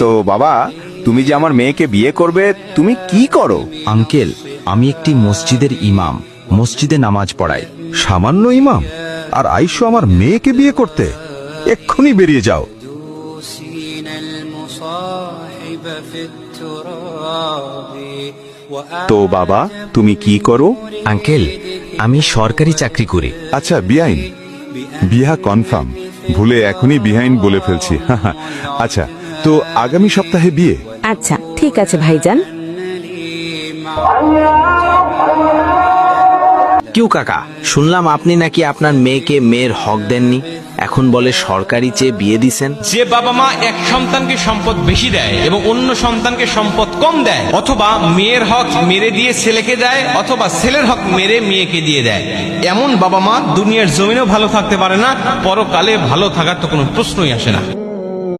তো বাবা, তুমি যে আমার মেয়েকে বিয়ে করবে, তুমি কি করো? আঙ্কেল, আমি একটি মসজিদের ইমাম, মসজিদে নামাজ পড়াই। সামান্য ইমাম, আর আইসো আমার মেয়েকে বিয়ে করতে? এক্ষুনি বেরিয়ে যাও। তো বাবা, তুমি কি করো? আঙ্কেল, আমি সরকারি চাকরি করি। আচ্ছা বিআইন, বিহা কনফার্ম। ভুলে এখনই বিহাইন্ড বলে ফেলছি। আচ্ছা, তো আগামী সপ্তাহে বিয়ে? আচ্ছা ঠিক আছে ভাইজান। কিউ কাকা, শুনলাম আপনি নাকি আপনার মেয়েকে মেয়ের হক দেননি, এখন বলে সরকারি চেয়ে বিয়ে দিছেন। যে বাবা মা এক সন্তানকে সম্পদ বেশি দেয় এবং অন্য সন্তানকে সম্পদ কম দেয়, অথবা মেয়ের হক মেরে দিয়ে ছেলেকে দেয়, অথবা ছেলের হক মেরে মেয়েকে দিয়ে দেয়, এমন বাবা মা দুনিয়ার জমিনেও ভালো থাকতে পারে না, পরকালে ভালো থাকার তো কোনো প্রশ্নই আসে না।